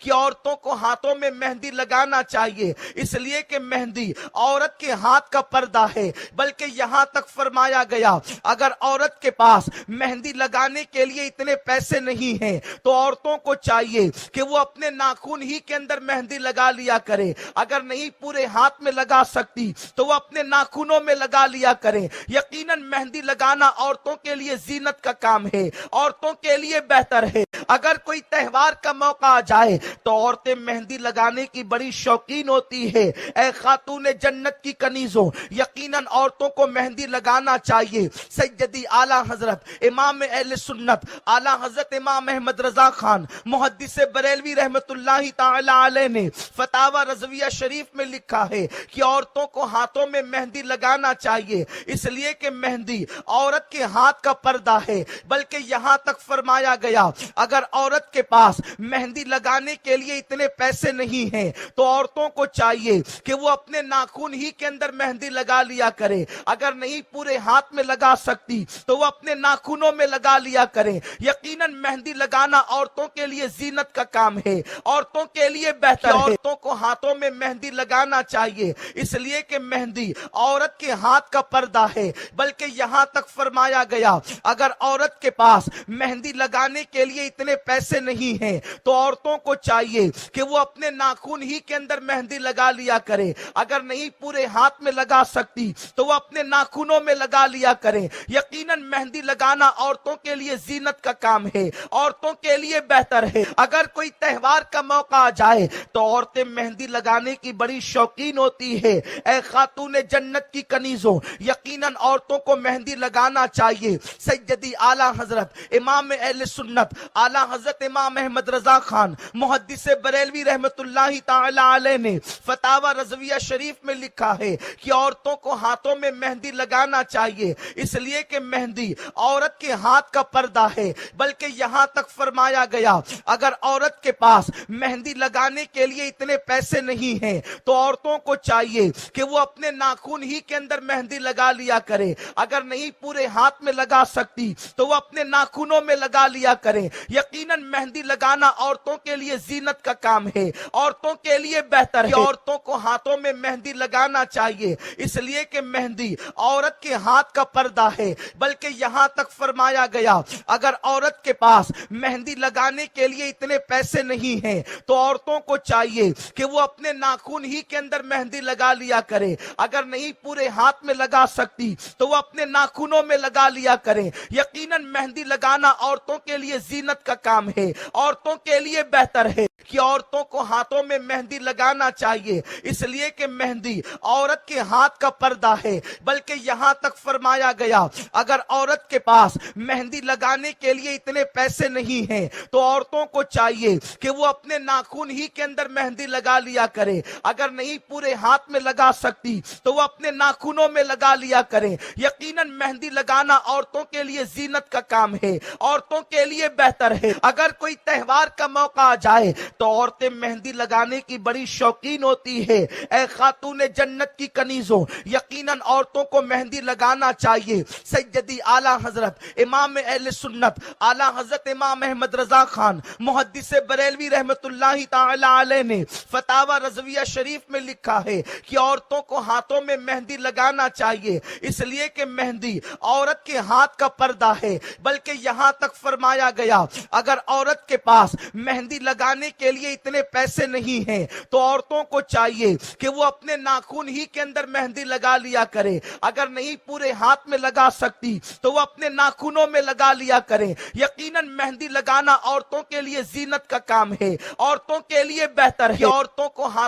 کہ عورتوں کو ہاتھوں میں مہندی لگانا چاہیے، اس لیے کہ مہندی عورت کے ہاتھ کا پردہ ہے، بلکہ یہاں تک فرمایا گیا اگر عورت کے پاس مہندی لگانے کے لیے اتنے پیسے نہیں ہیں تو عورتوں کو چاہیے کہ وہ اپنے ناخن ہی کے اندر مہندی لگا لیا کرے، اگر نہیں پورے ہاتھ میں لگا سکتی تو وہ اپنے ناخنوں میں لگا لیا کرے۔ یقیناً مہندی لگانا عورتوں کے لیے زینت کا کام ہے، عورتوں کے لیے بہتر ہے۔ اگر کوئی تہوار کا موقع آ جائے تو عورتیں مہندی لگانے کی بڑی شوقین ہوتی ہے۔ اے خاتون جنت کی کنیزوں، یقیناً عورتوں کو مہندی لگانا چاہیے۔ سیدی اعلیٰ حضرت امام اہل سنت اعلیٰ حضرت امام احمد رضا خان محدث بریلوی رحمت اللہ تعالی علیہ نے فتاوی رضویہ شریف میں لکھا ہے کہ عورتوں کو ہاتھوں میں مہندی لگانا چاہیے، اس لیے کہ مہندی عورت کے ہاتھ کا پردہ ہے، بلکہ یہاں تک فرمایا گیا اگر عورت کے پاس مہندی لگانے کے لیے اتنے پیسے نہیں ہیں تو عورتوں کو چاہیے کہ وہ اپنے ناخن ہی کے اندر مہندی لگا لیا کرے، اگر نہیں پورے ہاتھ میں لگا سکتی تو وہ اپنے ناخنوں میں لگا لیا کرے۔ یقیناً مہندی لگانا عورتوں کے لیے زینت کا کام ہے، عورتوں کے لیے بہتر ہے۔ عورتوں کو ہاتھوں میں مہندی لگانا چاہیے، اس لیے کہ مہندی عورت کے ہاتھ کا پردہ ہے، بلکہ یہاں تک فرمایا گیا اگر عورت کے پاس مہندی لگانے کے لیے اتنے پیسے نہیں ہیں تو عورتوں کو چاہیے کہ وہ اپنے ناخن ہی کے اندر مہندی لگا لیا کرے، اگر نہیں پورے ہاتھ میں لگا سکتی تو وہ اپنے ناخنوں میں لگا لیا کرے۔ یقیناً مہندی لگانا عورتوں کے لیے زینت کا کام ہے، عورتوں کے لیے بہتر ہے۔ اگر کوئی تہوار کا موقع آ جائے تو عورتیں مہندی لگانے کی بڑی شوقین ہوتی ہے۔ اے خاتون جنت کی کنیزوں، یقیناً عورتوں کو مہندی لگانا چاہیے۔ سیدی اعلیٰ حضرت امام اہل سنت اعلیٰ حضرت امام احمد رضا خان محدث بریلوی رحمت اللہ تعالی علیہ نے فتاوی رضویہ شریف میں لکھا ہے کہ عورتوں کو ہاتھوں میں مہندی لگانا چاہیے، اس لیے کہ مہندی عورت کے ہاتھ کا پردہ ہے، بلکہ یہاں تک فرمایا گیا اگر عورت کے پاس مہندی لگانے کے لیے اتنے پیسے نہیں ہیں تو عورتوں کو چاہیے کہ وہ اپنے ناخن ہی کے اندر مہندی لگا لیا کرے، اگر نہیں پورے ہاتھ میں لگا سکتی تو وہ اپنے ناخنوں میں لگا لیا کرے۔ یقیناً مہندی لگانا عورتوں کے لیے زینت کا کام ہے، عورتوں کے لیے بہتر ہے۔ عورتوں کو ہاتھوں میں مہندی لگانا چاہیے، اس لیے کہ مہندی عورت کے ہاتھ کا پردہ ہے، بلکہ یہاں تک فرمایا گیا اگر عورت کے پاس مہندی لگانے کے لیے اتنے پیسے نہیں ہیں تو عورتوں کو چاہیے کہ وہ اپنے ناخن ہی کے اندر مہندی لگا لیا کرے، اگر نہیں پورے ہاتھ میں لگا سکتی تو وہ اپنے ناخنوں میں لگا لیا کرے۔ یقیناً مہندی لگانا عورتوں کے لیے زینت کا کام ہے، عورتوں کے لیے بہتر ہے کہ عورتوں کو ہاتھوں میں مہندی لگانا چاہیے، اس لیے کہ مہندی عورت کے ہاتھ کا پردہ ہے، بلکہ یہاں تک فرمایا گیا اگر عورت کے پاس مہندی لگانے کے لیے اتنے پیسے نہیں ہیں تو عورتوں کو چاہیے کہ وہ اپنے ناخن ہی کے اندر مہندی لگا لیا کرے، اگر نہیں پورے ہاتھ میں لگا سکتی تو وہ اپنے ناخنوں میں لگا لیا کرے۔ یقیناً مہندی لگانا عورتوں کے لیے زینت کا کام ہے، عورتوں کے لیے بہتر ہے۔ اگر کوئی تہوار کا موقع آ جائے تو عورتیں مہندی لگانے کی بڑی شوقین ہوتی ہے۔ اے خاتون جنت کی کنیزوں، یقیناً عورتوں کو مہندی لگانا چاہیے۔ سیدی اعلیٰ حضرت امام اہل سنت اعلیٰ حضرت امام احمد رضا خان محدث بریلوی رحمت اللہ تعالی علیہ نے فتاوی رضویہ شریف میں لکھا ہے کہ عورتوں کو ہاتھوں میں مہندی لگانا چاہیے، اس لیے کہ مہندی عورت کے ہاتھ کا پردہ ہے، بلکہ یہاں تک فرمایا گیا اگر عورت کے پاس مہندی لگانے کے لیے اتنے پیسے نہیں ہیں تو عورتوں کو چاہیے کہ وہ اپنے ناخن ہی کے اندر مہندی لگا لیا کرے، اگر نہیں پورے ہاتھ میں لگا سکتی تو وہ اپنے ناخنوں میں لگا لیا کرے۔ یقیناً مہندی لگانا عورتوں کے لیے زینت کا کام ہے، عورتوں کے لیے بہتر ہے۔ عورتوں کو ہاتھ